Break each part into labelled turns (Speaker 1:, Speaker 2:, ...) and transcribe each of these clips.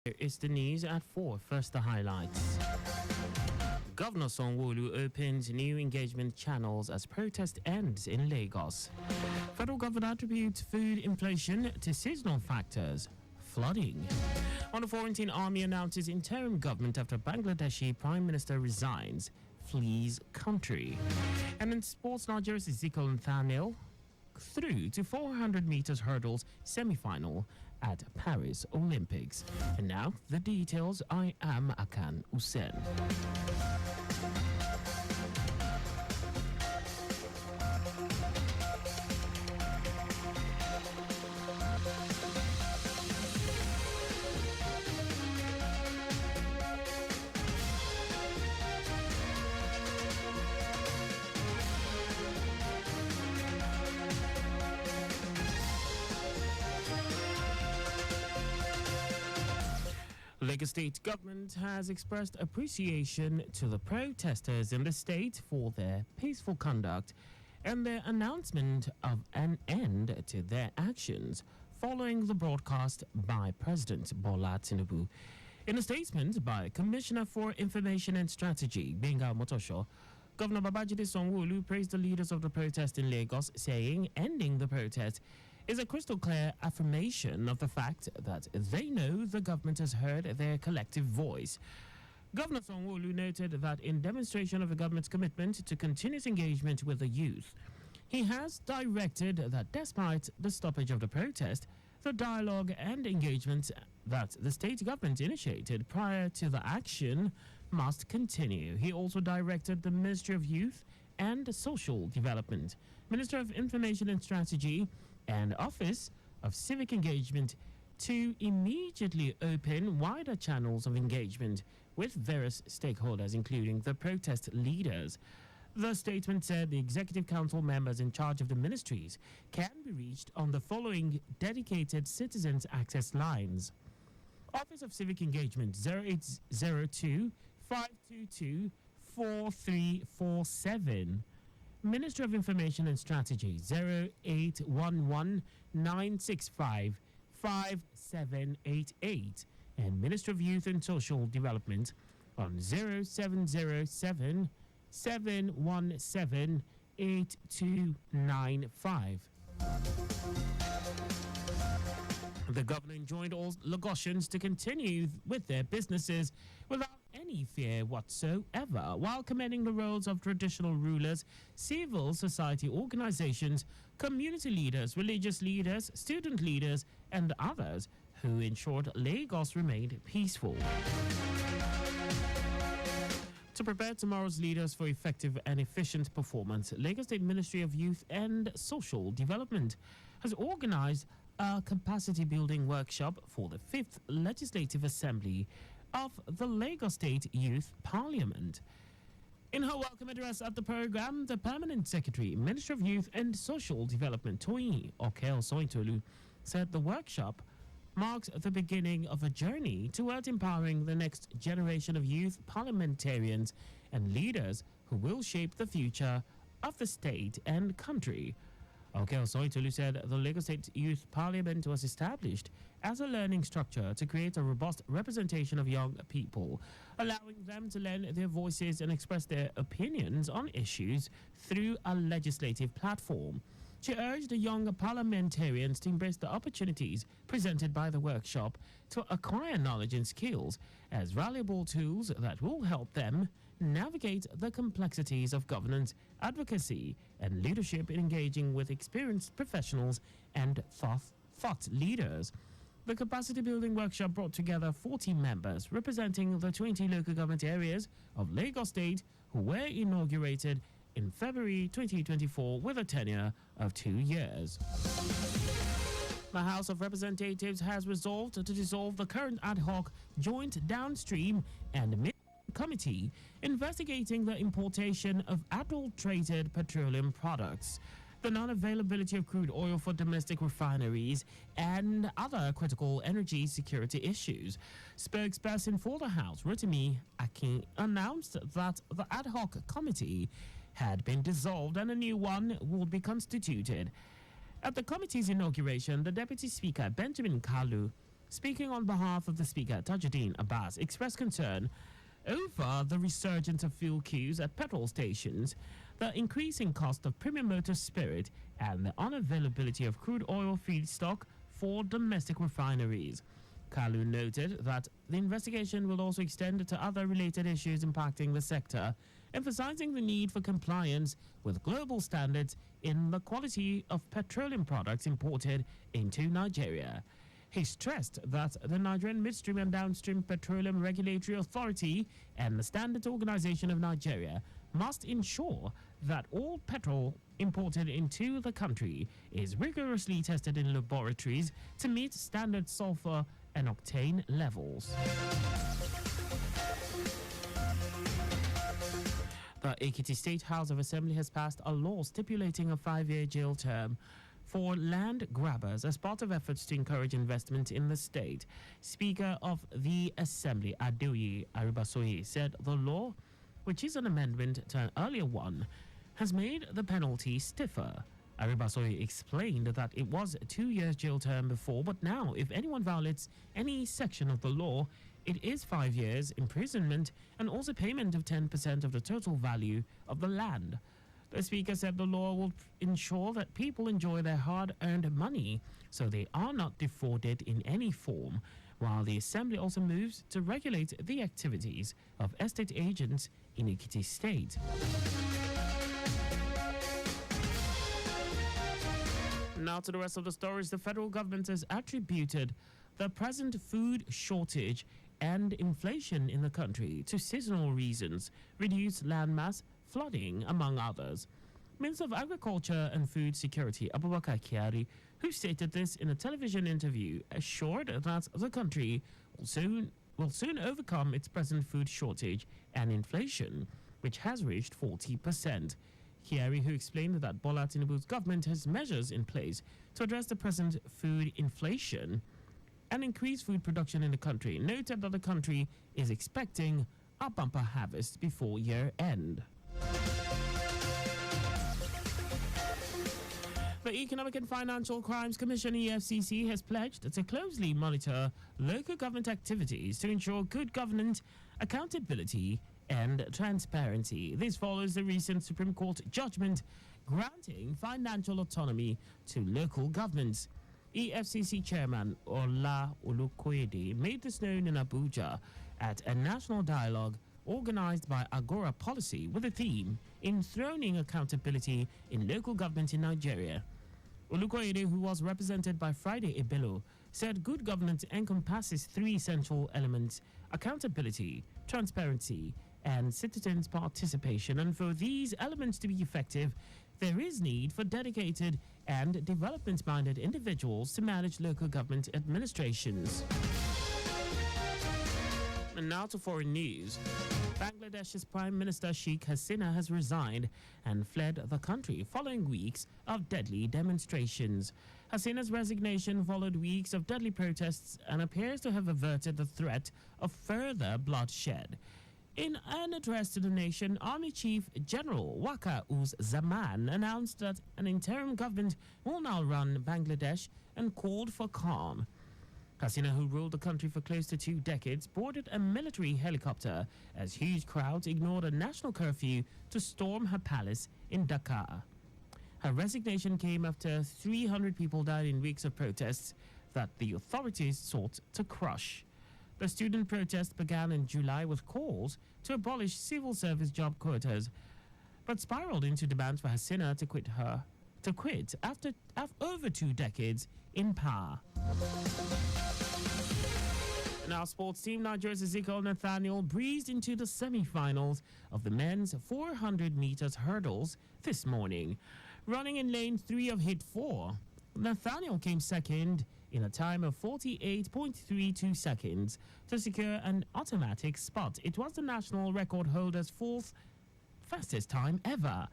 Speaker 1: Here is the news at 4. First, the highlights. Governor Sanwo-Olu opens new engagement channels as protest ends in Lagos. Federal government attributes food inflation to seasonal factors. Flooding. On the quarantine, army announces interim government after Bangladeshi Prime Minister resigns, flees country. And in sports, Nigeria's Ezekiel Nathaniel through to 400 meters hurdles semi-final at Paris Olympics. And now the details. I am Akan Usen. Lagos State government has expressed appreciation to the protesters in the state for their peaceful conduct and their announcement of an end to their actions following the broadcast by President Bola Tinubu. In a statement by Commissioner for Information and Strategy, Benga Motosho, Governor Babajide Sanwo-Olu praised the leaders of the protest in Lagos, saying ending the protest is a crystal clear affirmation of the fact that they know the government has heard their collective voice. Governor Sanwo-Olu noted that in demonstration of the government's commitment to continuous engagement with the youth, he has directed that despite the stoppage of the protest, the dialogue and engagement that the state government initiated prior to the action must continue. He also directed the Ministry of Youth and Social Development, Minister of Information and Strategy, and Office of Civic Engagement to immediately open wider channels of engagement with various stakeholders, including the protest leaders. The statement said the Executive Council members in charge of the ministries can be reached on the following dedicated citizens access lines. Office of Civic Engagement 0802 522 4347. Ministry of Information and Strategy 0811 965 5788, and Ministry of Youth and Social Development on 0707 717 8295. The governor enjoined all Lagosians to continue with their businesses without any fear whatsoever, while commending the roles of traditional rulers, civil society organizations, community leaders, religious leaders, student leaders, and others who ensured Lagos remained peaceful. To prepare tomorrow's leaders for effective and efficient performance, Lagos State Ministry of Youth and Social Development has organized a capacity building workshop for the 5th Legislative Assembly of the Lagos State Youth Parliament. In her welcome address at the program, the Permanent Secretary, Minister of Youth and Social Development, Toyin Okeosoitolu, said the workshop marks the beginning of a journey towards empowering the next generation of youth parliamentarians and leaders who will shape the future of the state and country. Okeosoitolu said the Lagos State Youth Parliament was established as a learning structure to create a robust representation of young people, allowing them to lend their voices and express their opinions on issues through a legislative platform. She urged the young parliamentarians to embrace the opportunities presented by the workshop to acquire knowledge and skills as valuable tools that will help them navigate the complexities of governance, advocacy, and leadership in engaging with experienced professionals and thought leaders. The capacity building workshop brought together 40 members representing the 20 local government areas of Lagos State who were inaugurated in February 2024 with a tenure of 2 years. The House of Representatives has resolved to dissolve the current ad hoc joint downstream and mid committee investigating the importation of adulterated petroleum products, the non-availability of crude oil for domestic refineries, and other critical energy security issues. Spokesperson for the House, Rotimi Akin, announced that the ad hoc committee had been dissolved and a new one would be constituted. At the committee's inauguration, the Deputy Speaker, Benjamin Kalu, speaking on behalf of the Speaker, Tajuddin Abbas, expressed concern over the resurgence of fuel queues at petrol stations, the increasing cost of premium motor spirit, and the unavailability of crude oil feedstock for domestic refineries. Kalu noted that the investigation will also extend to other related issues impacting the sector, emphasizing the need for compliance with global standards in the quality of petroleum products imported into Nigeria. He stressed that the Nigerian Midstream and Downstream Petroleum Regulatory Authority and the Standards Organization of Nigeria must ensure that all petrol imported into the country is rigorously tested in laboratories to meet standard sulfur and octane levels. The Ekiti State House of Assembly has passed a law stipulating a 5-year jail term for land grabbers as part of efforts to encourage investment in the state. Speaker of the Assembly, Adeoye Aribasoye, said the law, which is an amendment to an earlier one, has made the penalty stiffer. Aribasoye explained that it was a 2-year jail term before, but now if anyone violates any section of the law, it is 5 years imprisonment and also payment of 10% of the total value of the land. The Speaker said the law will ensure that people enjoy their hard-earned money so they are not defrauded in any form, while the Assembly also moves to regulate the activities of estate agents in Ekiti State. Now to the rest of the stories. The federal government has attributed the present food shortage and inflation in the country to seasonal reasons, reduced landmass, flooding, among others. Minister of Agriculture and Food Security Abubakar Kyari, who stated this in a television interview, assured that the country will soon overcome its present food shortage and inflation, which has reached 40%. Kyari, who explained that Bola Tinubu's government has measures in place to address the present food inflation and increase food production in the country, noted that the country is expecting a bumper harvest before year end. The Economic and Financial Crimes Commission, EFCC, has pledged to closely monitor local government activities to ensure good governance, accountability, and transparency. This follows the recent Supreme Court judgment granting financial autonomy to local governments. EFCC Chairman Ola Olukoyede made this known in Abuja at a national dialogue organized by Agora Policy with the theme Enthroning Accountability in Local Government in Nigeria. Olukoyede, who was represented by Friday Ebelo, said good governance encompasses 3 essential elements: accountability, transparency, and citizens' participation. And for these elements to be effective, there is need for dedicated and development-minded individuals to manage local government administrations. And now to foreign news. Bangladesh's Prime Minister Sheikh Hasina has resigned and fled the country following weeks of deadly demonstrations. Hasina's resignation followed weeks of deadly protests and appears to have averted the threat of further bloodshed. In an address to the nation, Army Chief General Waka Uz Zaman announced that an interim government will now run Bangladesh and called for calm. Hasina, who ruled the country for close to 2 decades, boarded a military helicopter as huge crowds ignored a national curfew to storm her palace in Dhaka. Her resignation came after 300 people died in weeks of protests that the authorities sought to crush. The student protest began in July with calls to abolish civil service job quotas, but spiraled into demands for Hasina to quit after over 2 decades in power. Now, sports team Nigeria's Ezekiel Nathaniel breezed into the semi-finals of the men's 400 meters hurdles this morning. Running in lane 3 of heat 4, Nathaniel came second in a time of 48.32 seconds to secure an automatic spot. It was the national record holder's 4th fastest time ever.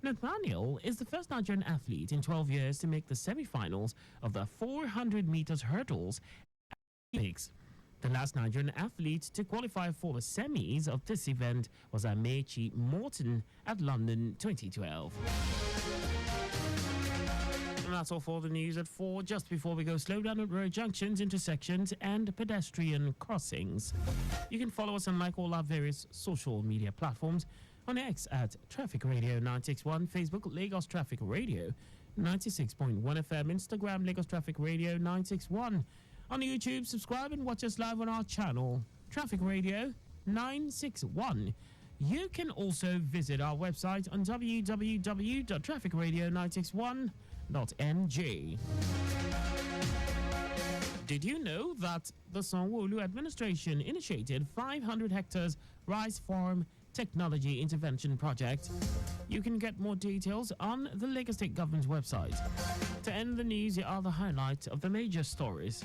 Speaker 1: Nathaniel is the first Nigerian athlete in 12 years to make the semi-finals of the 400 meters hurdles at the Olympics. The last Nigerian athlete to qualify for the semis of this event was Amechi Morton at London 2012. And that's all for the news at 4. Just before we go, slow down at road junctions, intersections, and pedestrian crossings. You can follow us and like all our various social media platforms. On X at Traffic Radio 961, Facebook Lagos Traffic Radio 96.1 FM, Instagram Lagos Traffic Radio 961. On YouTube, subscribe and watch us live on our channel, Traffic Radio 961. You can also visit our website on www.trafficradio961.ng. Did you know that the Sanwo-Olu administration initiated 500 hectares rice farm technology intervention project? You can get more details on the Lagos State Government's website. To end the news, here are the highlights of the major stories.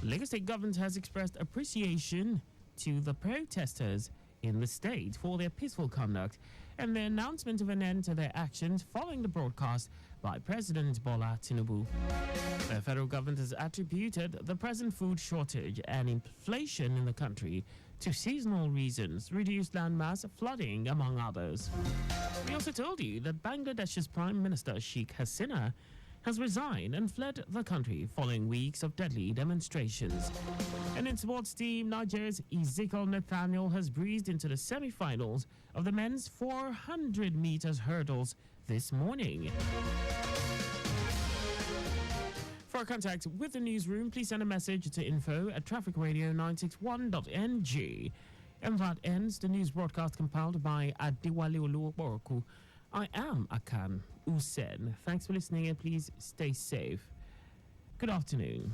Speaker 1: Lagos State Government has expressed appreciation to the protesters in the state for their peaceful conduct and the announcement of an end to their actions following the broadcast by President Bola Tinubu. The federal government has attributed the present food shortage and inflation in the country to seasonal reasons, reduced landmass, flooding, among others. We also told you that Bangladesh's Prime Minister Sheikh Hasina has resigned and fled the country following weeks of deadly demonstrations. And in sports team, Nigeria's Ezekiel Nathaniel has breezed into the semi-finals of the men's 400 meters hurdles this morning. For contact with the newsroom, please send a message to info@trafficradio961.ng. And that ends the news broadcast compiled by Adewale Oluwaporoku. I am Akan Usen. Thanks for listening and please stay safe. Good afternoon.